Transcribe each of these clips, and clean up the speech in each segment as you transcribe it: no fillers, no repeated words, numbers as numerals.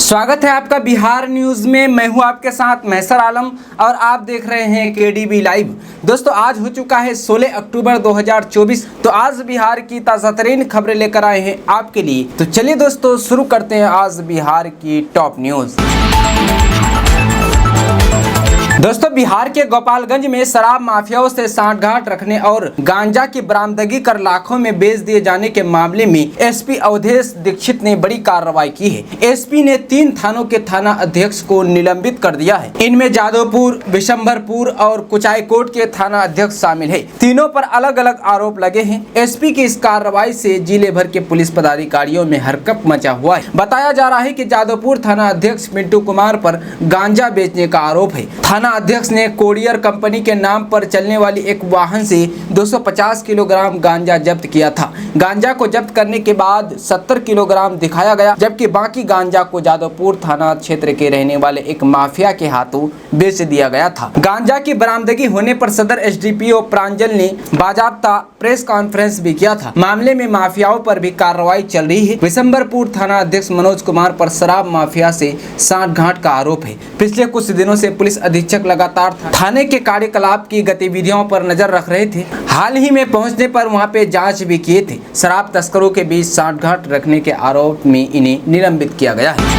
स्वागत है आपका बिहार न्यूज में। मैं हूं आपके साथ मैसर आलम और आप देख रहे हैं केडीबी लाइव। दोस्तों, आज हो चुका है 16 अक्टूबर 2024। तो आज बिहार की ताज़ा तरीन खबरें लेकर आए हैं आपके लिए। तो चलिए दोस्तों, शुरू करते हैं आज बिहार की टॉप न्यूज। दोस्तों, बिहार के गोपालगंज में शराब माफियाओं से सांठगांठ रखने और गांजा की बरामदगी कर लाखों में बेच दिए जाने के मामले में एसपी अवधेश दीक्षित ने बड़ी कार्रवाई की है। एसपी ने 3 थानों के थाना अध्यक्ष को निलंबित कर दिया है। इनमें जादवपुर, विशंभरपुर और कुचायकोट के थाना अध्यक्ष शामिल है। तीनों पर अलग अलग आरोप लगे हैं। एसपी की इस कार्रवाई से जिले भर के पुलिस पदाधिकारियों में हरकंप मचा हुआ है। बताया जा रहा है कि जादवपुर थाना अध्यक्ष मिंटू कुमार पर गांजा बेचने का आरोप है। थाना अध्यक्ष ने कोरियर कंपनी के नाम पर चलने वाली एक वाहन से 250 किलोग्राम गांजा जब्त किया था। गांजा को जब्त करने के बाद 70 किलोग्राम दिखाया गया, जबकि बाकी गांजा को जादवपुर थाना क्षेत्र के रहने वाले एक माफिया के हाथों बेच दिया गया था। गांजा की बरामदगी होने पर सदर एसडीपीओ प्रांजल ने बाजाबता प्रेस कॉन्फ्रेंस भी किया था। मामले में माफियाओं पर भी कार्रवाई चल रही है। विशंभरपुर थाना अध्यक्ष मनोज कुमार पर शराब माफिया से सांठगांठ का आरोप है। पिछले कुछ दिनों से पुलिस अधीक्षक लगातार थाने के कार्यकलाप की गतिविधियों पर नजर रख रहे थे। हाल ही में पहुंचने पर वहां पे जांच भी किए थे। शराब तस्करों के बीच सांठगांठ रखने के आरोप में इन्हें निलंबित किया गया है।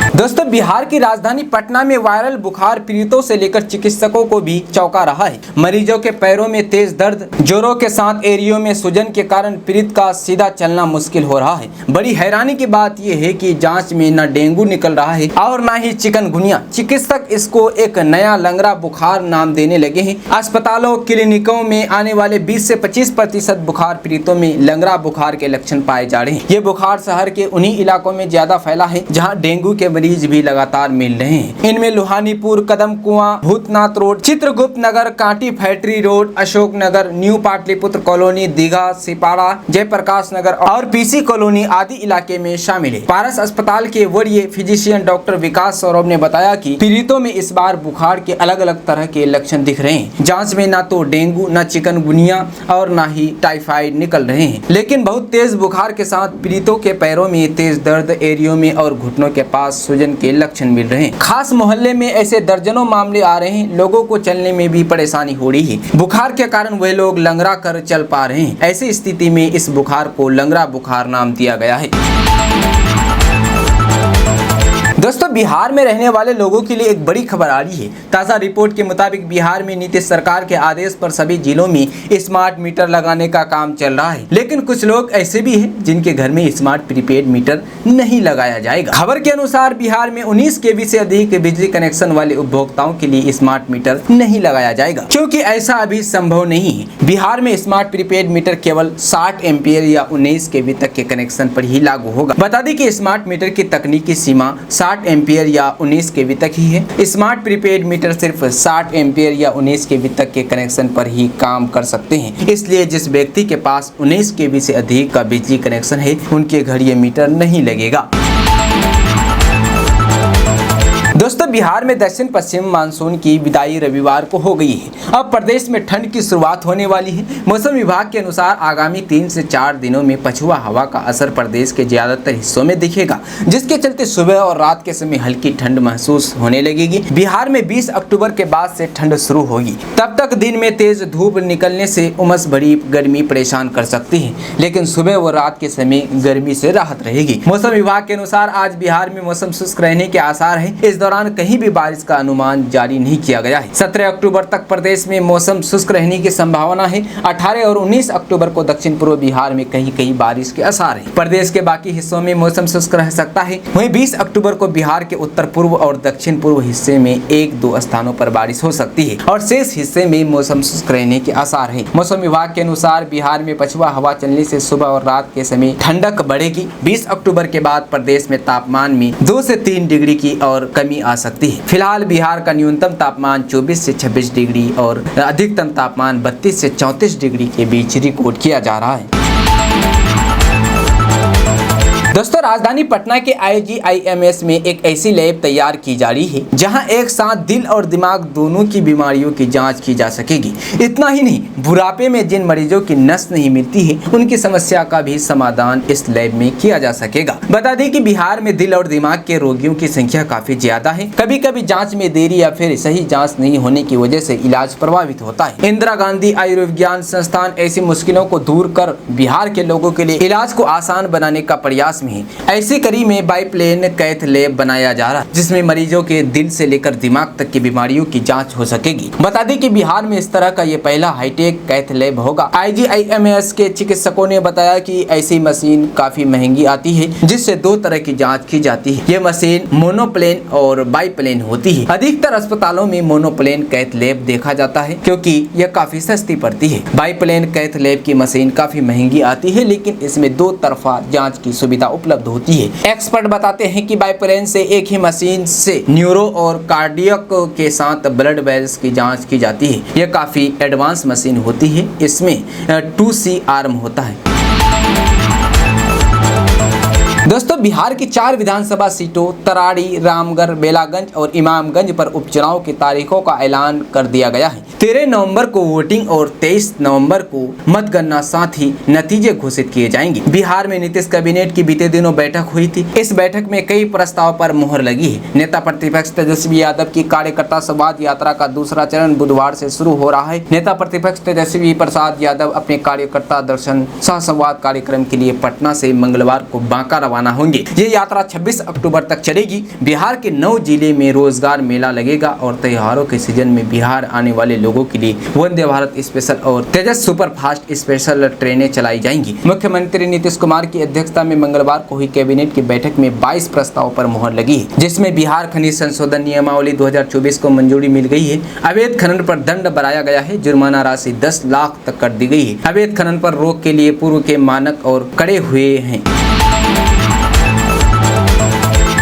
दोस्तों, बिहार की राजधानी पटना में वायरल बुखार पीड़ितों से लेकर चिकित्सकों को भी चौंका रहा है। मरीजों के पैरों में तेज दर्द, जोरों के साथ एड़ियों में सूजन के कारण पीड़ित का सीधा चलना मुश्किल हो रहा है। बड़ी हैरानी की बात यह है कि जांच में न डेंगू निकल रहा है और न ही चिकनगुनिया। चिकित्सक इसको एक नया लंगड़ा बुखार नाम देने लगे हैं। अस्पतालों, क्लिनिकों में आने वाले 20 से 25% बुखार पीड़ितों में लंगड़ा बुखार के लक्षण पाए जा रहे हैं। ये बुखार शहर के उन्हीं इलाकों में ज्यादा फैला है जहाँ डेंगू के मरीज भी लगातार मिल रहे हैं। इनमें लोहानीपुर, कदम कुआं, भूतनाथ रोड, चित्रगुप्त नगर, Kanti factory road, Ashok Nagar, new Pataliputra colony, Digha, सिपाड़ा, Jayaprakash नगर और पीसी कॉलोनी आदि इलाके में शामिल है। पारस अस्पताल के वरीय फिजिशियन डॉक्टर विकास सौरभ ने बताया कि पीड़ितों में इस बार बुखार के अलग अलग तरह के लक्षण दिख रहे हैं। जांच में न तो डेंगू, न चिकनगुनिया और न ही टाइफाइड निकल रहे हैं, लेकिन बहुत तेज बुखार के साथ पीड़ितों के पैरों में तेज दर्द, एड़ियों में और घुटनों के पास सूजन के लक्षण मिल रहे हैं। खास मोहल्ले में ऐसे दर्जनों मामले आ रहे हैं। लोगों को चलने में भी परेशानी हो रही है। बुखार के कारण वे लोग लंगड़ा कर चल पा रहे हैं। ऐसी स्थिति में इस बुखार को लंगड़ा बुखार नाम दिया गया है। दोस्तों, बिहार में रहने वाले लोगों के लिए एक बड़ी खबर आ रही है। ताज़ा रिपोर्ट के मुताबिक बिहार में नीतीश सरकार के आदेश पर सभी जिलों में स्मार्ट मीटर लगाने का काम चल रहा है, लेकिन कुछ लोग ऐसे भी हैं जिनके घर में स्मार्ट प्रीपेड मीटर नहीं लगाया जाएगा। खबर के अनुसार बिहार में 19 केवी से अधिक बिजली कनेक्शन वाले उपभोक्ताओं के लिए स्मार्ट मीटर नहीं लगाया जाएगा, क्योंकि ऐसा अभी संभव नहीं है। बिहार में स्मार्ट प्रीपेड मीटर केवल 60 एम्पियर या 19 केवी तक के कनेक्शन पर ही लागू होगा। बता दें कि स्मार्ट मीटर की तकनीकी सीमा 60 एम्पियर या 19 केवी तक ही है। स्मार्ट प्रीपेड मीटर सिर्फ 60 एम्पियर या 19 केवी तक के कनेक्शन पर ही काम कर सकते हैं। इसलिए जिस व्यक्ति के पास 19 केवी से अधिक का बिजली कनेक्शन है, उनके घर ये मीटर नहीं लगेगा। दोस्तों, बिहार में दक्षिण पश्चिम मानसून की विदाई रविवार को हो गई है। अब प्रदेश में ठंड की शुरुआत होने वाली है। मौसम विभाग के अनुसार आगामी 3 से 4 दिनों में पछुआ हवा का असर प्रदेश के ज्यादातर हिस्सों में दिखेगा, जिसके चलते सुबह और रात के समय हल्की ठंड महसूस होने लगेगी। बिहार में 20 अक्टूबर के बाद से ठंड शुरू होगी। तब तक दिन में तेज धूप निकलने से उमस भरी गर्मी परेशान कर सकती है, लेकिन सुबह व रात के समय गर्मी से राहत रहेगी। मौसम विभाग के अनुसार आज बिहार में मौसम शुष्क रहने के आसार है। इस दौरान कहीं भी बारिश का अनुमान जारी नहीं किया गया है। 17 अक्टूबर तक प्रदेश में मौसम शुष्क रहने की संभावना है। 18 और 19 अक्टूबर को दक्षिण पूर्व बिहार में कहीं कहीं बारिश के आसार है। प्रदेश के बाकी हिस्सों में मौसम शुष्क रह सकता है। वहीं 20 अक्टूबर को बिहार के उत्तर पूर्व और दक्षिण पूर्व हिस्से में 1-2 स्थानों पर बारिश हो सकती है और शेष हिस्से में मौसम शुष्क रहने के आसार है। मौसम विभाग के अनुसार बिहार में पछुआ हवा चलने से सुबह और रात के समय ठंडक बढ़ेगी। 20 अक्टूबर के बाद प्रदेश में तापमान में 2 से 3 डिग्री की और कमी आ सकती है। फिलहाल बिहार का न्यूनतम तापमान 24 से 26 डिग्री और अधिकतम तापमान 32 से 34 डिग्री के बीच रिकॉर्ड किया जा रहा है। दोस्तों, राजधानी पटना के IGIMS में एक ऐसी लैब तैयार की जा रही है जहां एक साथ दिल और दिमाग दोनों की बीमारियों की जांच की जा सकेगी। इतना ही नहीं, बुढ़ापे में जिन मरीजों की नस नहीं मिलती है उनकी समस्या का भी समाधान इस लैब में किया जा सकेगा। बता दें कि बिहार में दिल और दिमाग के रोगियों की संख्या काफी ज्यादा है। कभी कभी जाँच में देरी या फिर सही जाँच नहीं होने की वजह से इलाज प्रभावित होता है। इंदिरा गांधी आयुर्विज्ञान संस्थान ऐसी मुश्किलों को दूर कर बिहार के लोगों के लिए इलाज को आसान बनाने का प्रयास में है। ऐसी कड़ी में बाइप्लेन कैथ लैब बनाया जा रहा है जिसमें मरीजों के दिल से लेकर दिमाग तक की बीमारियों की जांच हो सकेगी। बता दें कि बिहार में इस तरह का ये पहला हाईटेक कैथ लैब होगा। IGIMS के चिकित्सकों ने बताया कि ऐसी मशीन काफी महंगी आती है जिससे 2 तरह की जाँच की जाती है। ये मशीन मोनोप्लेन और बाइप्लेन होती है। अधिकतर अस्पतालों में मोनोप्लेन कैथ लैब देखा जाता है क्योंकि यह काफी सस्ती पड़ती है। बाइप्लेन कैथ लैब की मशीन काफी महंगी आती है लेकिन इसमें 2 तरफा जांच की सुविधा उपलब्ध होती है। एक्सपर्ट बताते हैं कि बाइप्लेन से एक ही मशीन से न्यूरो और कार्डियक के साथ ब्लड वेल्स की जांच की जाती है। यह काफी एडवांस मशीन होती है। इसमें 2C आर्म होता है। दोस्तों, बिहार की 4 विधानसभा सीटों तराड़ी, रामगढ़, बेलागंज और इमामगंज पर उपचुनाव की तारीखों का ऐलान कर दिया गया है। 13 नवंबर को वोटिंग और 23 नवंबर को मतगणना, साथ ही नतीजे घोषित किए जाएंगे। बिहार में नीतीश कैबिनेट की बीते दिनों बैठक हुई थी। इस बैठक में कई प्रस्ताव पर मुहर लगी है। नेता प्रतिपक्ष तेजस्वी यादव की कार्यकर्ता संवाद यात्रा का दूसरा चरण बुधवार से शुरू हो रहा है। नेता प्रतिपक्ष तेजस्वी प्रसाद यादव अपने कार्यकर्ता दर्शन सह संवाद कार्यक्रम के लिए पटना से मंगलवार को बांका रवाना होंगे। ये यात्रा 26 अक्टूबर तक चलेगी। बिहार के 9 जिले में रोजगार मेला लगेगा और त्योहारों के सीजन में बिहार आने वाले लोगों के लिए वंदे भारत स्पेशल और तेजस सुपर फास्ट स्पेशल ट्रेनें चलाई जाएंगी। मुख्यमंत्री नीतीश कुमार की अध्यक्षता में मंगलवार को हुई कैबिनेट की बैठक में 22 प्रस्ताव पर मुहर लगी है जिसमें बिहार खनिज संशोधन नियमावली 2024 को मंजूरी मिल गई है। अवैध खनन पर दंड बढ़ाया गया है। जुर्माना राशि 10 लाख तक कर दी गई है। अवैध खनन पर रोक के लिए पूर्व के मानक और कड़े हुए हैं।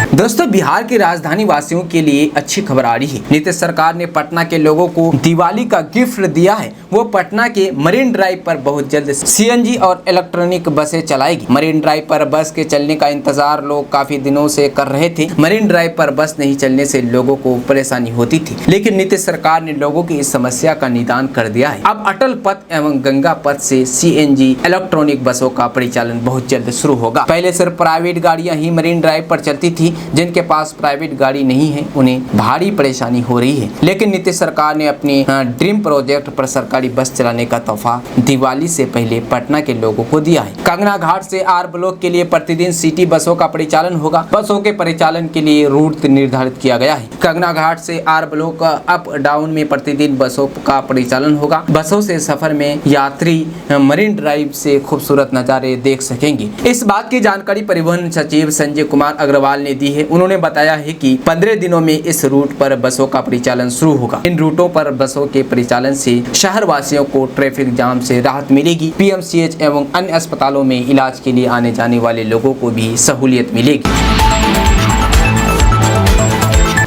दोस्तों, बिहार की राजधानी वासियों के लिए अच्छी खबर आ रही है। नीतीश सरकार ने पटना के लोगों को दिवाली का गिफ्ट दिया है। वो पटना के मरीन ड्राइव पर बहुत जल्द CNG और इलेक्ट्रॉनिक बसें चलाएगी। मरीन ड्राइव पर बस के चलने का इंतजार लोग काफी दिनों से कर रहे थे। मरीन ड्राइव पर बस नहीं चलने से लोगों को परेशानी होती थी, लेकिन नीतीश सरकार ने लोगों की इस समस्या का निदान कर दिया है। अब अटल पथ एवं गंगा पथ से CNG इलेक्ट्रॉनिक बसों का परिचालन बहुत जल्द शुरू होगा। पहले सिर्फ प्राइवेट गाड़ियां ही मरीन ड्राइव पर चलती थी। जिनके पास प्राइवेट गाड़ी नहीं है उन्हें भारी परेशानी हो रही है, लेकिन नीतीश सरकार ने अपने ड्रीम प्रोजेक्ट पर सरकारी बस चलाने का तोहफा दिवाली से पहले पटना के लोगों को दिया है। कंगना घाट से R ब्लॉक के लिए प्रतिदिन सिटी बसों का परिचालन होगा। बसों के परिचालन के लिए रूट निर्धारित किया गया है। कंगना घाट से R ब्लॉक अप डाउन में प्रतिदिन बसों का परिचालन होगा। बसों से सफर में यात्री मरीन ड्राइव से खूबसूरत नजारे देख सकेंगे। इस बात की जानकारी परिवहन सचिव संजय कुमार अग्रवाल ने दी है। उन्होंने बताया है कि 15 दिनों में इस रूट पर बसों का परिचालन शुरू होगा। इन रूटों पर बसों के परिचालन से शहर वासियों को ट्रैफिक जाम से राहत मिलेगी। PMCH एवं अन्य अस्पतालों में इलाज के लिए आने जाने वाले लोगों को भी सहूलियत मिलेगी।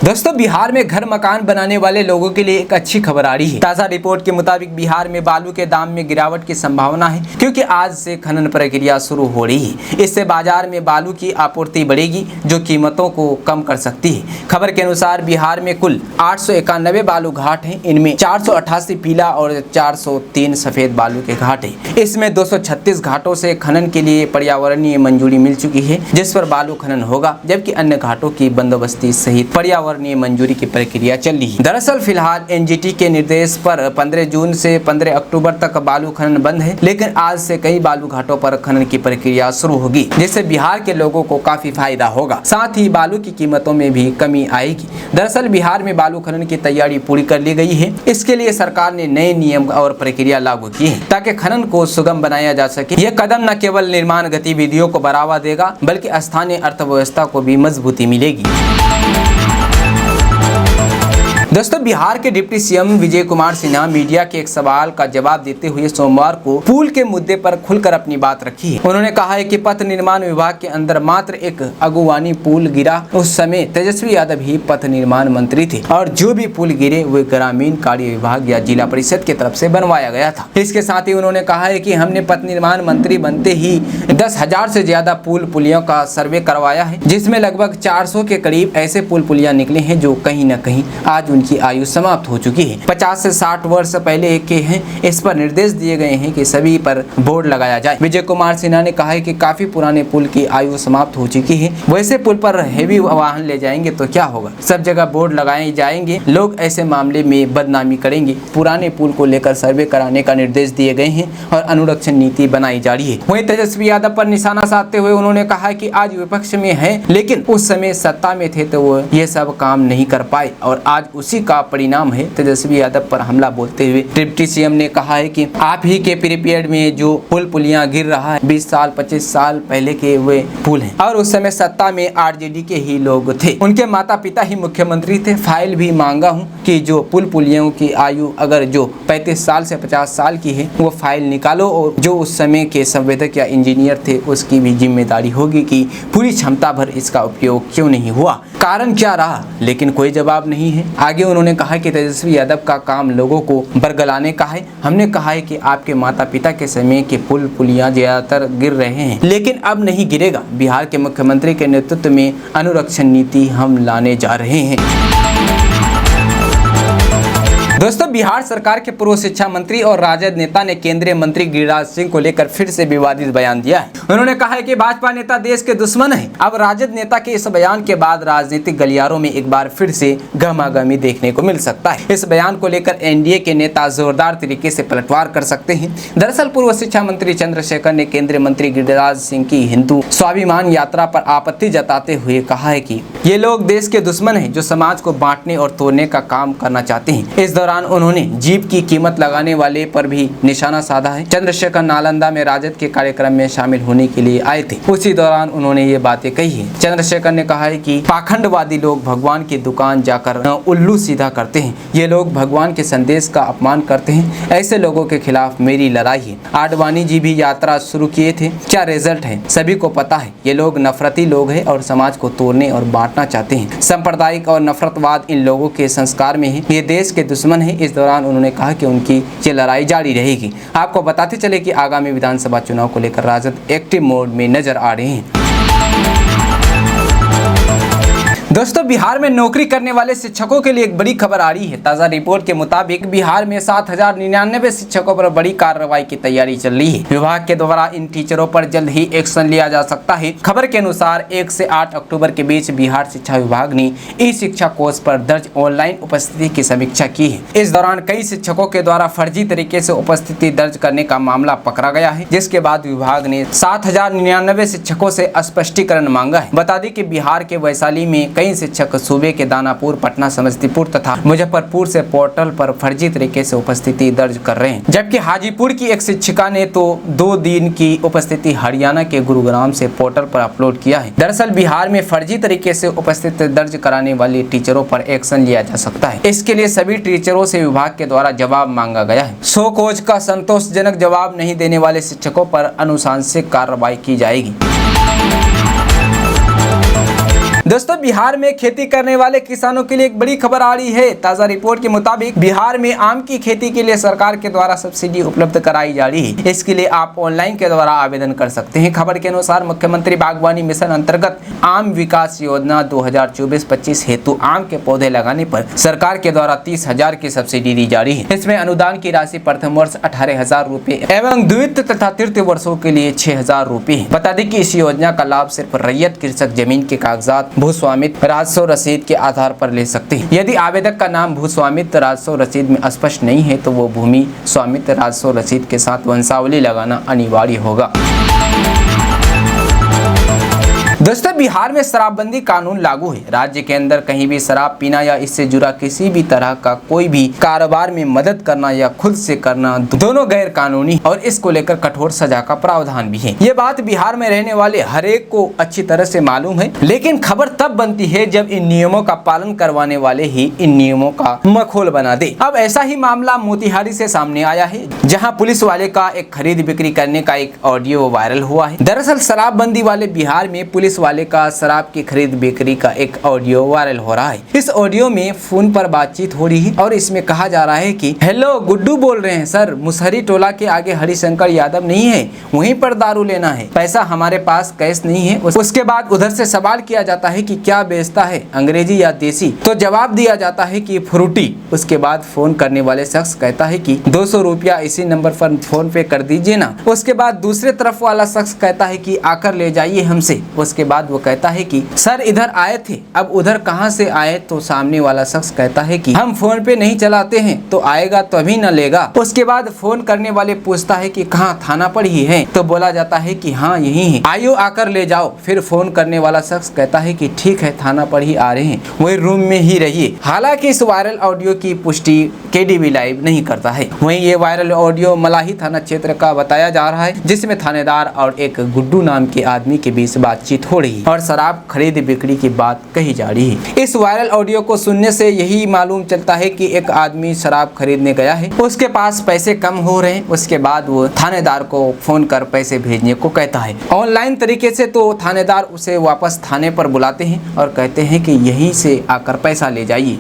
दोस्तों, बिहार में घर मकान बनाने वाले लोगों के लिए एक अच्छी खबर आ रही है। ताज़ा रिपोर्ट के मुताबिक बिहार में बालू के दाम में गिरावट की संभावना है क्योंकि आज से खनन प्रक्रिया शुरू हो रही है। इससे बाजार में बालू की आपूर्ति बढ़ेगी जो कीमतों को कम कर सकती है। खबर के अनुसार बिहार में कुल 891 बालू घाट हैं। इनमें 488 पीला और 403 सफेद बालू के घाट हैं। इसमें 236 घाटों से खनन के लिए पर्यावरणीय मंजूरी मिल चुकी है जिस पर बालू खनन होगा, जबकि अन्य घाटों की बंदोबस्ती सहित पर्यावरणीय मंजूरी की प्रक्रिया चल रही है। दरअसल फिलहाल NGT के निर्देश पर 15 जून से 15 अक्टूबर तक बालू खनन बंद है, लेकिन आज से कई बालू घाटों पर खनन की प्रक्रिया शुरू होगी जिससे बिहार के लोगों को काफी फायदा होगा। साथ ही बालू की कीमतों में भी कमी आएगी। दरअसल बिहार में बालू खनन की तैयारी पूरी कर ली गई है। इसके लिए सरकार ने नए नियम और प्रक्रिया लागू की है ताकि खनन को सुगम बनाया जा सके। यह कदम न केवल निर्माण गतिविधियों को बढ़ावा देगा बल्कि स्थानीय अर्थव्यवस्था को भी मजबूती मिलेगी। दोस्तों, बिहार के deputy CM Vijay Kumar Sinha media के एक सवाल का जवाब देते हुए सोमवार को पुल के मुद्दे पर खुलकर अपनी बात रखी है। उन्होंने कहा है कि पथ निर्माण विभाग के अंदर मात्र एक अगुवानी पुल गिरा, उस समय तेजस्वी यादव ही पथ निर्माण मंत्री थे और जो भी पुल गिरे वे ग्रामीण कार्य विभाग या जिला परिषद की तरफ से बनवाया गया था। इसके साथ ही उन्होंने कहा है कि हमने पथ निर्माण मंत्री बनते ही 10,000 से ज्यादा पुल पुलियों का सर्वे करवाया है, जिसमें लगभग 400 के करीब ऐसे पुल पुलियां निकले हैं जो कहीं न कहीं आज उनकी आयु समाप्त हो चुकी है। 50 से 60 वर्ष पहले के हैं। इस पर निर्देश दिए गए हैं कि सभी पर बोर्ड लगाया जाए। विजय कुमार सिन्हा ने कहा है कि काफी पुराने पुल की आयु समाप्त हो चुकी है, वैसे पुल पर हैवी वाहन ले जाएंगे तो क्या होगा, सब जगह बोर्ड लगाए जाएंगे, लोग ऐसे मामले में बदनामी करेंगे। पुराने पुल को लेकर सर्वे कराने का निर्देश दिए गए हैं और अनुरक्षण नीति बनाई जा रही है। वहीं तेजस्वी यादव पर निशाना साधते हुए उन्होंने कहा कि आज विपक्ष में है लेकिन उस समय सत्ता में थे तो वो ये सब काम नहीं कर पाए और आज उसी का परिणाम है। तेजस्वी यादव पर हमला बोलते हुए डिप्टी सीएम ने कहा है कि आप ही के पीरियड में जो पुल पुलियां गिर रहा है 20 साल 25 साल पहले के वे पुल हैं और उस समय सत्ता में आरजेडी के ही लोग थे, उनके माता पिता ही मुख्यमंत्री थे। फाइल भी मांगा हूं कि जो पुल पुलियों की आयु अगर जो 35 साल से 50 साल की है वो फाइल निकालो और जो उस समय के संवेदक या इंजीनियर थे उसकी भी जिम्मेदारी होगी कि पूरी क्षमता भर इसका उपयोग क्यों नहीं हुआ, कारण क्या रहा, लेकिन कोई जवाब नहीं है। आगे उन्होंने कहा कि तेजस्वी यादव का काम लोगों को बरगलाने का है। हमने कहा है कि आपके माता पिता के समय के पुल पुलियां ज्यादातर गिर रहे हैं लेकिन अब नहीं गिरेगा। बिहार के मुख्यमंत्री के नेतृत्व में अनुरक्षण नीति हम लाने जा रहे हैं। दोस्तों, बिहार सरकार के पूर्व शिक्षा मंत्री और राजद नेता ने केंद्रीय मंत्री गिरिराज सिंह को लेकर फिर से विवादित बयान दिया है। उन्होंने कहा है कि भाजपा नेता देश के दुश्मन है। अब राजद नेता के इस बयान के बाद राजनीतिक गलियारों में एक बार फिर से गहमागहमी देखने को मिल सकता है। इस बयान को लेकर एनडीए के नेता जोरदार तरीके से पलटवार कर सकते हैं। दरअसल पूर्व शिक्षा मंत्री चंद्रशेखर ने केंद्रीय मंत्री गिरिराज सिंह की हिंदू स्वाभिमान यात्रा पर आपत्ति जताते हुए कहा है कि ये लोग देश के दुश्मन है जो समाज को बांटने और तोड़ने का काम करना चाहते हैं। इस दौरान उन्होंने जीप की कीमत लगाने वाले पर भी निशाना साधा है। चंद्रशेखर नालंदा में राजद के कार्यक्रम में शामिल होने के लिए आए थे, उसी दौरान उन्होंने ये बातें कही है। चंद्रशेखर ने कहा है कि पाखंडवादी लोग भगवान की दुकान जाकर उल्लू सीधा करते हैं, ये लोग भगवान के संदेश का अपमान करते हैं, ऐसे लोगों के खिलाफ मेरी लड़ाई है। आडवाणी जी भी यात्रा शुरू किए थे, क्या रिजल्ट है सभी को पता है। ये लोग नफरती लोग हैं और समाज को तोड़ने और बांटना चाहते हैं। सांप्रदायिक और नफरतवाद इन लोगों के संस्कार में है, ये देश के दुश्मन है। इस दौरान उन्होंने कहा कि उनकी ये लड़ाई जारी रहेगी। आपको बताते चले कि आगामी विधानसभा चुनाव को लेकर राजद एक्टिव मोड में नजर आ रहे हैं। दोस्तों, बिहार में नौकरी करने वाले शिक्षकों के लिए एक बड़ी खबर आ रही है। ताजा रिपोर्ट के मुताबिक बिहार में 7,099 शिक्षकों पर बड़ी कार्रवाई की तैयारी चल रही है। विभाग के द्वारा इन टीचरों पर जल्द ही एक्शन लिया जा सकता है। खबर के अनुसार 1 से 8 अक्टूबर के बीच बिहार शिक्षा विभाग ने ई शिक्षा कोर्स पर दर्ज ऑनलाइन उपस्थिति की समीक्षा की है। इस दौरान कई शिक्षकों के द्वारा फर्जी तरीके से उपस्थिति दर्ज करने का मामला पकड़ा गया है, जिसके बाद विभाग ने 7,099 शिक्षकों से स्पष्टीकरण मांगा है। बता दें कि बिहार के वैशाली में कई शिक्षक सूबे के दानापुर, पटना, समस्तीपुर तथा मुजफ्फरपुर से पोर्टल पर फर्जी तरीके से उपस्थिति दर्ज कर रहे हैं, जबकि हाजीपुर की एक शिक्षिका ने तो 2 दिन की उपस्थिति हरियाणा के गुरुग्राम से पोर्टल पर अपलोड किया है। दरअसल बिहार में फर्जी तरीके से उपस्थिति दर्ज कराने वाले टीचरों पर एक्शन लिया जा सकता है। इसके लिए सभी टीचरों से विभाग के द्वारा जवाब मांगा गया है। सो कोच का संतोषजनक जवाब नहीं देने वाले शिक्षकों पर अनुशासनिक कार्रवाई की जाएगी। दोस्तों, बिहार में खेती करने वाले किसानों के लिए एक बड़ी खबर आ रही है। ताजा रिपोर्ट के मुताबिक बिहार में आम की खेती के लिए सरकार के द्वारा सब्सिडी उपलब्ध कराई जा रही है। इसके लिए आप ऑनलाइन के द्वारा आवेदन कर सकते हैं। खबर के अनुसार मुख्यमंत्री बागवानी मिशन अंतर्गत आम विकास योजना 2024-25 हेतु आम के पौधे लगाने पर सरकार के द्वारा 30,000 की सब्सिडी दी जा रही है। इसमें अनुदान की राशि प्रथम वर्ष 18,000 रूपए एवं द्वितीय तथा तृतीय वर्षों के लिए 6,000 रूपए है। बता दें कि इस योजना का लाभ सिर्फ रैयत कृषक जमीन के कागजात, भूस्वामित्व राजस्व रसीद के आधार पर ले सकते हैं। यदि आवेदक का नाम भूस्वामित्व राजस्व रसीद में स्पष्ट नहीं है तो वो भूमि स्वामित्व राजस्व रसीद के साथ वंशावली लगाना अनिवार्य होगा। दोस्तों, बिहार में शराबबंदी कानून लागू है। राज्य के अंदर कहीं भी शराब पीना या इससे जुड़ा किसी भी तरह का कोई भी कारोबार में मदद करना या खुद से करना दोनों गैर कानूनी और इसको लेकर कठोर सजा का प्रावधान भी है। ये बात बिहार में रहने वाले हर एक को अच्छी तरह से मालूम है, लेकिन खबर तब बनती है जब इन नियमों का पालन करवाने वाले ही इन नियमों का मखौल बना दे। अब ऐसा ही मामला मोतिहारी से सामने आया है, जहां पुलिस वाले का एक खरीद बिक्री करने का एक ऑडियो वायरल हुआ है। दरअसल शराबबंदी वाले बिहार में पुलिस वाले का शराब की खरीद बिक्री का एक ऑडियो वायरल हो रहा है। इस ऑडियो में फोन पर बातचीत हो रही है और इसमें कहा जा रहा है कि हेलो गुड्डू बोल रहे हैं सर, मुसहरी टोला के आगे हरिशंकर यादव नहीं है, वहीं पर दारू लेना है, पैसा हमारे पास कैश नहीं है। उसके बाद उधर से सवाल किया जाता है कि क्या बेचता है, अंग्रेजी या देसी, तो जवाब दिया जाता है कि फ्रूटी। उसके बाद फोन करने वाले शख्स कहता है कि 200 रुपया इसी नंबर पर फोन पे कर दीजिए ना। उसके बाद दूसरे तरफ वाला शख्स कहता है कि आकर ले जाइए हमसे। उसके बाद वो कहता है कि सर इधर आए थे, अब उधर कहाँ से आए, तो सामने वाला शख्स कहता है कि हम फोन पे नहीं चलाते हैं, तो आएगा तभी न लेगा। उसके बाद फोन करने वाले पूछता है कि कहाँ, थाना पर ही है, तो बोला जाता है कि हाँ यही है, आइयो आकर ले जाओ। फिर फोन करने वाला शख्स कहता है कि ठीक है थाना पर ही आ रहे हैं, वही रूम में ही रहिए। हालांकि इस वायरल ऑडियो की पुष्टि KDV लाइव नहीं करता है। वहीं ये वायरल ऑडियो मलाही थाना क्षेत्र का बताया जा रहा है, जिसमें थानेदार और एक गुड्डू नाम के आदमी के बीच बातचीत हो रही है और शराब खरीद बिक्री की बात कही जा रही है। इस वायरल ऑडियो को सुनने से यही मालूम चलता है कि एक आदमी शराब खरीदने गया है, उसके पास पैसे कम हो रहे हैं। उसके बाद वो थानेदार को फोन कर पैसे भेजने को कहता है। ऑनलाइन तरीके से तो थानेदार उसे वापस थाने पर बुलाते हैं और कहते हैं कि यहीं से आकर पैसा ले जाइए।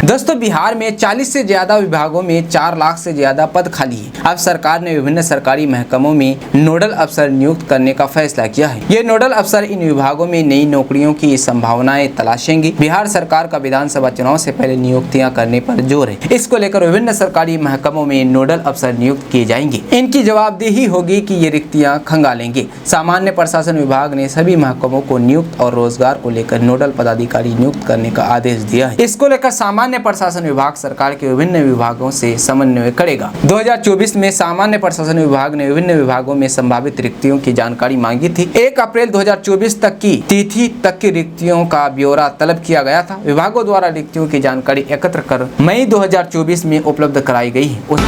दोस्तों, बिहार में 40 से ज्यादा विभागों में 4 लाख से ज्यादा पद खाली है। अब सरकार ने विभिन्न सरकारी महकमों में नोडल अफसर नियुक्त करने का फैसला किया है। ये नोडल अफसर इन विभागों में नई नौकरियों की संभावनाएं तलाशेंगे। बिहार सरकार का विधानसभा चुनाव से पहले नियुक्तियां करने पर जोर है। इसको लेकर विभिन्न सरकारी महकमों में नोडल अफसर नियुक्त किए जाएंगे। इनकी जवाबदेही होगी कि ये रिक्तियां खंगालेंगे। सामान्य प्रशासन विभाग ने सभी महकमों को नियुक्त और रोजगार को लेकर नोडल पदाधिकारी नियुक्त करने का आदेश दिया है। इसको लेकर सामान्य प्रशासन विभाग सरकार के विभिन्न विभागों से समन्वय करेगा। 2024 में सामान्य प्रशासन विभाग ने विभिन्न विभागों में संभावित रिक्तियों की जानकारी मांगी थी। 1 अप्रैल 2024 तक की तिथि तक की रिक्तियों का ब्यौरा तलब किया गया था। विभागों द्वारा रिक्तियों की जानकारी एकत्र कर मई 2024 में उपलब्ध कराई गई है।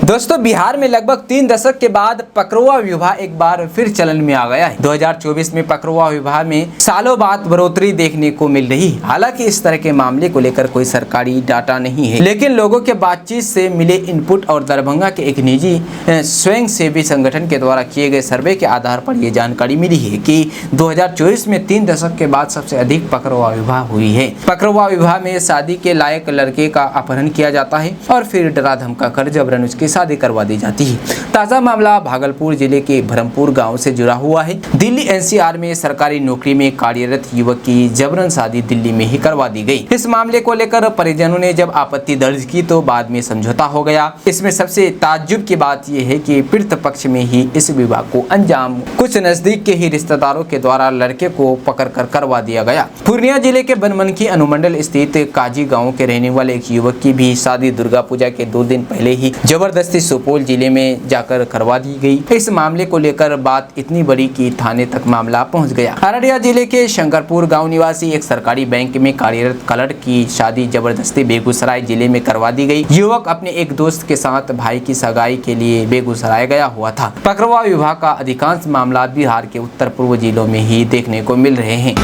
दोस्तों, बिहार में लगभग 3 दशक के बाद पकड़ुआ विवाह एक बार फिर चलन में आ गया है। 2024 में पकड़ुआ विवाह में सालों बाद बढ़ोतरी देखने को मिल रही है। हालांकि इस तरह के मामले को लेकर कोई सरकारी डाटा नहीं है, लेकिन लोगों के बातचीत से मिले इनपुट और दरभंगा के एक निजी स्वयंसेवी संगठन के द्वारा किए गए सर्वे के आधार पर यह जानकारी मिली है कि 2024 में 3 दशक के बाद सबसे अधिक पकड़ुआ विवाह हुई है। पकड़ुआ विवाह में शादी के लायक लड़के का अपहरण किया जाता है और फिर डरा धमका कर जबरन उसकी शादी करवा दी जाती है। ताजा मामला भागलपुर जिले के भरमपुर गांव से जुड़ा हुआ है। दिल्ली NCR में सरकारी नौकरी में कार्यरत युवक की जबरन शादी दिल्ली में ही करवा दी गई। इस मामले को लेकर परिजनों ने जब आपत्ति दर्ज की तो बाद में समझौता हो गया। इसमें सबसे ताज्जुब की बात यह है कि पीड़ित पक्ष में ही इस विवाह को अंजाम कुछ नजदीक के ही रिश्तेदारों के द्वारा लड़के को पकड़ कर करवा दिया गया। पूर्णिया जिले के बनमनखी अनुमंडल स्थित काजी गाँव के रहने वाले एक युवक की भी शादी दुर्गा पूजा के 2 दिन पहले ही जबरदस्ती सुपौल जिले में जाकर करवा दी गई। इस मामले को लेकर बात इतनी बड़ी कि थाने तक मामला पहुंच गया। अररिया जिले के शंकरपुर गांव निवासी एक सरकारी बैंक में कार्यरत क्लर्क की शादी जबरदस्ती बेगूसराय जिले में करवा दी गई। युवक अपने एक दोस्त के साथ भाई की सगाई के लिए बेगूसराय गया हुआ था। पकड़ुआ विवाह का अधिकांश मामला बिहार के उत्तर पूर्व जिलों में ही देखने को मिल रहे हैं।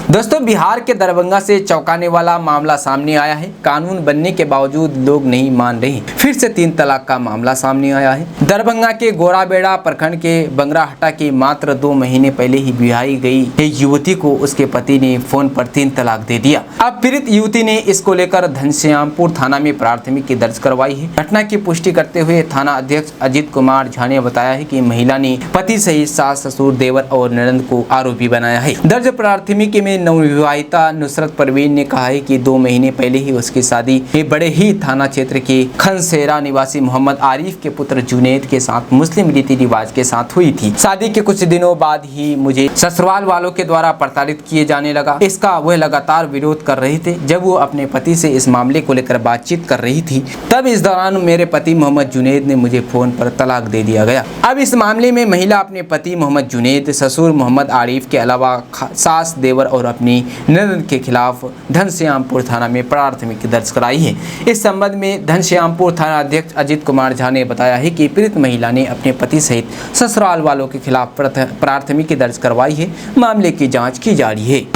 दोस्तों, बिहार के दरभंगा से चौंकाने वाला मामला सामने आया है। कानून बनने के बावजूद लोग नहीं मान रहे। फिर से 3 तलाक का मामला सामने आया है। दरभंगा के गोराबेड़ा प्रखंड के बंगराहटा की मात्र 2 महीने पहले ही ब्याही गई युवती को उसके पति ने फोन पर 3 तलाक दे दिया। अब पीड़ित युवती ने इसको लेकर घनश्यामपुर थाना में प्राथमिकी दर्ज करवाई है। घटना की पुष्टि करते हुए थाना अध्यक्ष अजित कुमार झा ने बताया है कि महिला ने पति सहित सास, ससुर, देवर और ननद को आरोपी बनाया है। दर्ज प्राथमिकी में नवविवाहिता नुसरत परवीन ने कहा है कि 2 महीने पहले ही उसकी शादी बड़े ही थाना क्षेत्र के खनसेरा निवासी मोहम्मद आरिफ के पुत्र जुनैद के साथ मुस्लिम रीति रिवाज के साथ हुई थी। शादी के कुछ दिनों बाद ही मुझे ससुराल वालों के द्वारा प्रताड़ित किए जाने लगा। इसका वह लगातार विरोध कर रहे थे। जब वो अपने पति से इस मामले को लेकर बातचीत कर रही थी, तब इस दौरान मेरे पति मोहम्मद जुनैद ने मुझे फोन पर तलाक दे दिया गया। अब इस मामले में महिला अपने पति मोहम्मद जुनैद, ससुर मोहम्मद आरिफ के अलावा सास, देवर और अपनी ननद के खिलाफ घनश्यामपुर थाना में प्राथमिकी दर्ज कराई है। इस संबंध में घनश्यामपुर थाना अध्यक्ष अजित कुमार झा ने बताया है कि पीड़ित महिला ने अपने पति सहित ससुराल वालों के खिलाफ प्राथमिकी दर्ज करवाई है। मामले की जांच की जा रही है।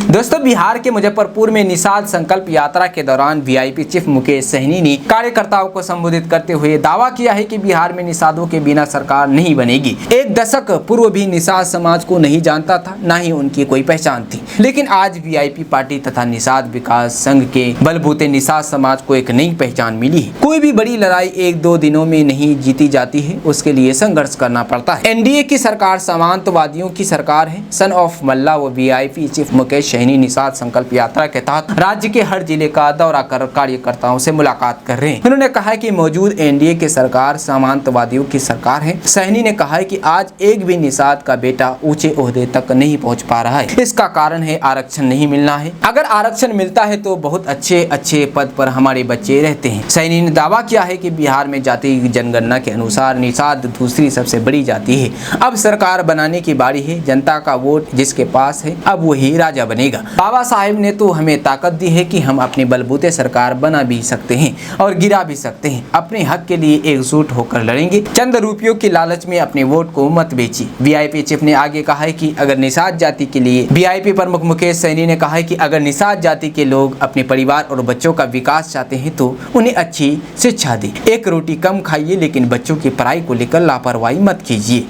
दोस्तों, बिहार के मुजफ्फरपुर में निषाद संकल्प यात्रा के दौरान वीआईपी चीफ मुकेश सहनी ने कार्यकर्ताओं को संबोधित करते हुए दावा किया है कि बिहार में निषादों के बिना सरकार नहीं बनेगी। 1 दशक पूर्व भी निषाद समाज को नहीं जानता था, न ही उनकी कोई पहचान थी, लेकिन आज वीआईपी पार्टी तथा निषाद विकास संघ के बलबूते निषाद समाज को एक नई पहचान मिली है। कोई भी बड़ी लड़ाई 1-2 दिनों में नहीं जीती जाती है, उसके लिए संघर्ष करना पड़ता है। एनडीए की सरकार सामंतवादियों की सरकार है। सन ऑफ मल्ला व वीआईपी चीफ मुकेश सहनी निषाद संकल्प यात्रा के तहत राज्य के हर जिले का दौरा कर कार्यकर्ताओं से मुलाकात कर रहे हैं। उन्होंने कहा कि मौजूद एनडीए की सरकार सामंतवादियों की सरकार है। सहनी ने कहा है कि आज एक भी निषाद का बेटा ऊंचे ओहदे तक नहीं पहुंच पा रहा है। इसका कारण है आरक्षण नहीं मिलना है। अगर आरक्षण मिलता है तो बहुत अच्छे पद पर हमारे बच्चे रहते हैं। सहनी ने दावा किया है कि बिहार में जाति जनगणना के अनुसार निषाद दूसरी सबसे बड़ी जाति है। अब सरकार बनाने की बारी है। जनता का वोट जिसके पास है, अब वही राजा बनेगा। बाबा साहेब ने तो हमें ताकत दी है कि हम अपने बलबूते सरकार बना भी सकते हैं और गिरा भी सकते हैं। अपने हक के लिए एकजुट होकर लड़ेंगे। चंद रुपयों की लालच में अपने वोट को मत बेचिए। वीआईपी चीफ ने आगे कहा है कि अगर निषाद जाति के लिए वीआईपी प्रमुख मुकेश सहनी ने कहा है कि अगर निषाद जाति के लोग अपने परिवार और बच्चों का विकास चाहते हैं तो उन्हें अच्छी शिक्षा दें। 1 रोटी कम खाइए, लेकिन बच्चों की पढ़ाई को लेकर लापरवाही मत कीजिए।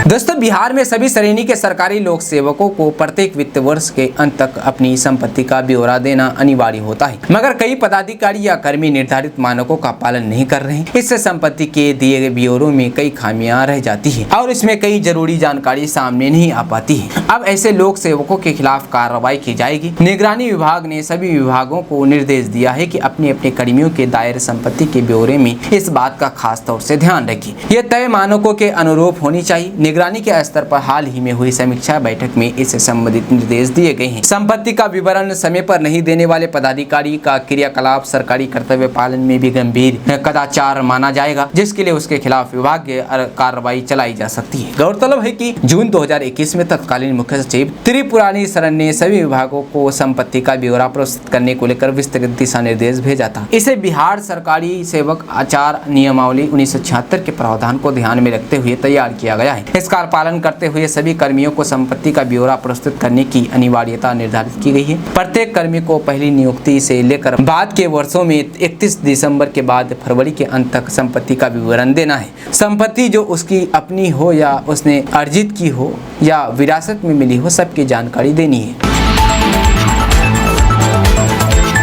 दोस्तों, बिहार में सभी श्रेणी के सरकारी लोक सेवकों को प्रत्येक वित्त वर्ष के अंत तक अपनी संपत्ति का ब्यौरा देना अनिवार्य होता है, मगर कई पदाधिकारी या कर्मी निर्धारित मानकों का पालन नहीं कर रहे हैं। इससे संपत्ति के दिए गए ब्यौरों में कई खामियां रह जाती है और इसमें कई जरूरी जानकारी सामने नहीं आ पाती है। अब ऐसे लोक सेवकों के खिलाफ कार्रवाई की जाएगी। निगरानी विभाग ने सभी विभागों को निर्देश दिया है कि अपने अपने कर्मियों के दायर संपत्ति के ब्यौरे में इस बात का खास तौर से ध्यान रखें। यह तय मानकों के अनुरूप होनी चाहिए। निगरानी के स्तर पर हाल ही में हुई समीक्षा बैठक में इससे संबंधित निर्देश दिए गए हैं। संपत्ति का विवरण समय पर नहीं देने वाले पदाधिकारी का क्रियाकलाप सरकारी कर्तव्य पालन में भी गंभीर कदाचार माना जाएगा, जिसके लिए उसके खिलाफ विभागीय कार्रवाई चलाई जा सकती है। गौरतलब है कि जून 2021 में तत्कालीन मुख्य सचिव त्रिपुरारी शरण ने सभी विभागों को संपत्ति का ब्यौरा प्रस्तुत करने को लेकर विस्तृत दिशा निर्देश भेजा था। इसे बिहार सरकारी सेवक आचार नियमावली 1976 के प्रावधान को ध्यान में रखते हुए तैयार किया गया है। इसका पालन करते हुए सभी कर्मियों को संपत्ति का ब्यौरा प्रस्तुत करने की अनिवार्यता निर्धारित की गई है। प्रत्येक कर्मी को पहली नियुक्ति से लेकर बाद के वर्षों में 31 दिसंबर के बाद फरवरी के अंत तक संपत्ति का विवरण देना है। संपत्ति जो उसकी अपनी हो या उसने अर्जित की हो या विरासत में मिली हो, सबकी जानकारी देनी है।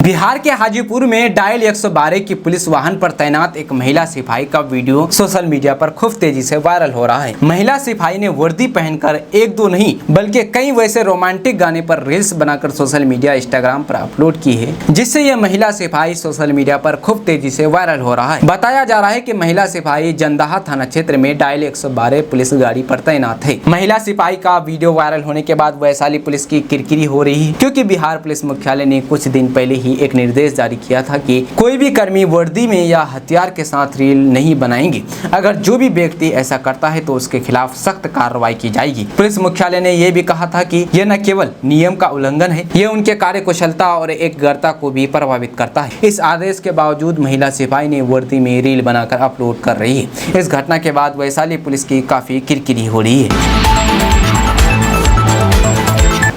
बिहार के हाजीपुर में डायल 112 की पुलिस वाहन पर तैनात एक महिला सिपाही का वीडियो सोशल मीडिया पर खूब तेजी से वायरल हो रहा है। महिला सिपाही ने वर्दी पहनकर 1-2 नहीं बल्कि कई वैसे रोमांटिक गाने पर रील्स बनाकर सोशल मीडिया इंस्टाग्राम पर अपलोड की है, जिससे यह महिला सिपाही सोशल मीडिया पर खूब तेजी से वायरल हो रहा है। बताया जा रहा है कि महिला सिपाही जंदाहा थाना क्षेत्र में डायल 112 पुलिस गाड़ी पर तैनात है। महिला सिपाही का वीडियो वायरल होने के बाद वैशाली पुलिस की किरकिरी हो रही है, क्योंकि बिहार पुलिस मुख्यालय ने कुछ दिन पहले ही एक निर्देश जारी किया था कि कोई भी कर्मी वर्दी में या हथियार के साथ रील नहीं बनाएंगे। अगर जो भी व्यक्ति ऐसा करता है तो उसके खिलाफ सख्त कार्रवाई की जाएगी। पुलिस मुख्यालय ने यह भी कहा था कि यह न केवल नियम का उल्लंघन है, यह उनके कार्यकुशलता और एकाग्रता को भी प्रभावित करता है। इस आदेश के बावजूद महिला सिपाही ने वर्दी में रील बनाकर अपलोड कर रही है। इस घटना के बाद वैशाली पुलिस की काफी किरकिरी हो रही है।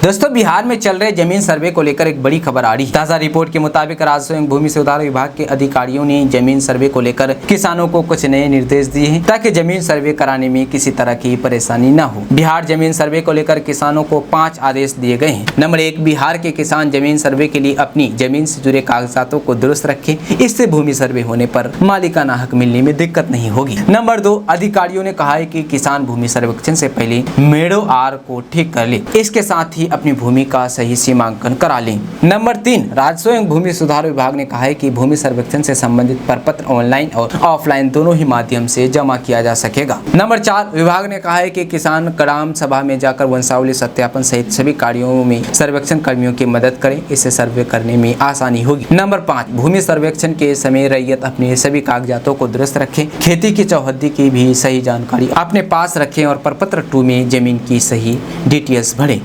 दोस्तों, बिहार में चल रहे जमीन सर्वे को लेकर एक बड़ी खबर आ रही है। ताजा रिपोर्ट के मुताबिक राजस्व एवं भूमि सुधार विभाग के अधिकारियों ने जमीन सर्वे को लेकर किसानों को कुछ नए निर्देश दिए हैं ताकि जमीन सर्वे कराने में किसी तरह की परेशानी न हो। बिहार जमीन सर्वे को लेकर किसानों को 5 आदेश दिए गए हैं। नंबर 1, बिहार के किसान जमीन सर्वे के लिए अपनी जमीन से जुड़े कागजातों को दुरुस्त रखें, इससे भूमि सर्वे होने पर मालिकाना हक मिलने में दिक्कत नहीं होगी। नंबर 2, अधिकारियों ने कहा है कि किसान भूमि सर्वेक्षण से पहले मेड़ो आर को ठीक कर ले, इसके साथ ही अपनी भूमि का सही सीमांकन करा लें। नंबर 3, राजस्व एवं भूमि सुधार विभाग ने कहा है कि भूमि सर्वेक्षण से संबंधित प्रपत्र ऑनलाइन और ऑफलाइन दोनों ही माध्यम से जमा किया जा सकेगा। नंबर 4, विभाग ने कहा है कि किसान ग्राम सभा में जाकर वंशावली सत्यापन सहित सभी कार्यों में सर्वेक्षण कर्मियों की मदद करें, इससे सर्वे करने में आसानी होगी। नंबर 5, भूमि सर्वेक्षण के समय रैयत अपने सभी कागजातों को दुरुस्त रखें, खेती की चौहद्दी की भी सही जानकारी अपने पास रखें और प्रपत्र 2 में जमीन की सही डिटेल्स भरें।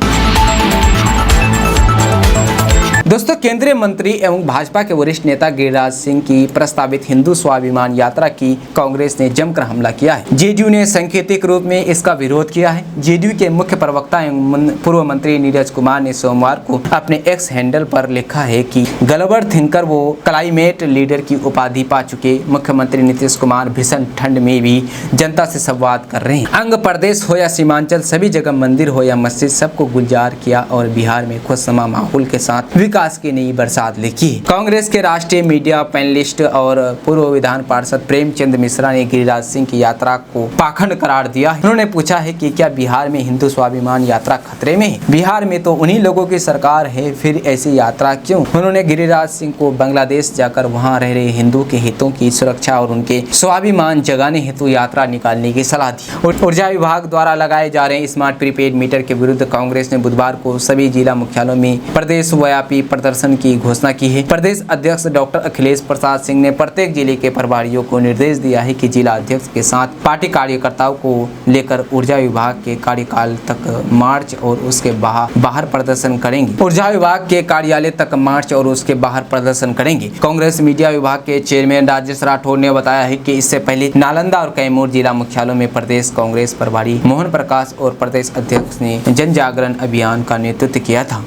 दोस्तों, केंद्रीय मंत्री एवं भाजपा के वरिष्ठ नेता गिरिराज सिंह की प्रस्तावित हिंदू स्वाभिमान यात्रा की कांग्रेस ने जमकर हमला किया है। जेडीयू ने सांकेतिक रूप में इसका विरोध किया है। जेडीयू के मुख्य प्रवक्ता एवं पूर्व मंत्री नीरज कुमार ने सोमवार को अपने एक्स हैंडल पर लिखा है कि ग्लोबल थिंकर वो क्लाइमेट लीडर की उपाधि पा चुके मुख्यमंत्री नीतीश कुमार भीषण ठंड में भी जनता से संवाद कर रहे हैं। अंग प्रदेश हो या सीमांचल, सभी जगह मंदिर हो या मस्जिद, सबको गुलजार किया और बिहार में खुशनुमा माहौल के साथ विकास की नई बरसात लिखी। कांग्रेस के राष्ट्रीय मीडिया पैनलिस्ट और पूर्व विधान पार्षद प्रेमचंद मिश्रा ने गिरिराज सिंह की यात्रा को पाखंड करार दिया है। उन्होंने पूछा है कि क्या बिहार में हिंदू स्वाभिमान यात्रा खतरे में है? बिहार में तो उन्हीं लोगों की सरकार है, फिर ऐसी यात्रा क्यों? उन्होंने गिरिराज सिंह को बांग्लादेश जाकर वहां रह रहे हिंदू के हितों की सुरक्षा और उनके स्वाभिमान जगाने हेतु यात्रा निकालने की सलाह दी। ऊर्जा विभाग द्वारा लगाए जा रहे स्मार्ट प्रीपेड मीटर के विरुद्ध कांग्रेस ने बुधवार को सभी जिला मुख्यालयों में प्रदेश व्यापी प्रदर्शन की घोषणा की है। प्रदेश अध्यक्ष डॉक्टर अखिलेश प्रसाद सिंह ने प्रत्येक जिले के प्रभारियों को निर्देश दिया है कि जिला अध्यक्ष के साथ पार्टी कार्यकर्ताओं को लेकर ऊर्जा विभाग के कार्यकाल तक मार्च और उसके बाहर प्रदर्शन करेंगे। ऊर्जा विभाग के कार्यालय तक मार्च और उसके बाहर प्रदर्शन करेंगे। कांग्रेस मीडिया विभाग के चेयरमैन राजेश राठौर ने बताया है कि इससे पहले नालंदा और कैमूर जिला मुख्यालयों में प्रदेश कांग्रेस प्रभारी मोहन प्रकाश और प्रदेश अध्यक्ष ने जन जागरण अभियान का नेतृत्व किया था।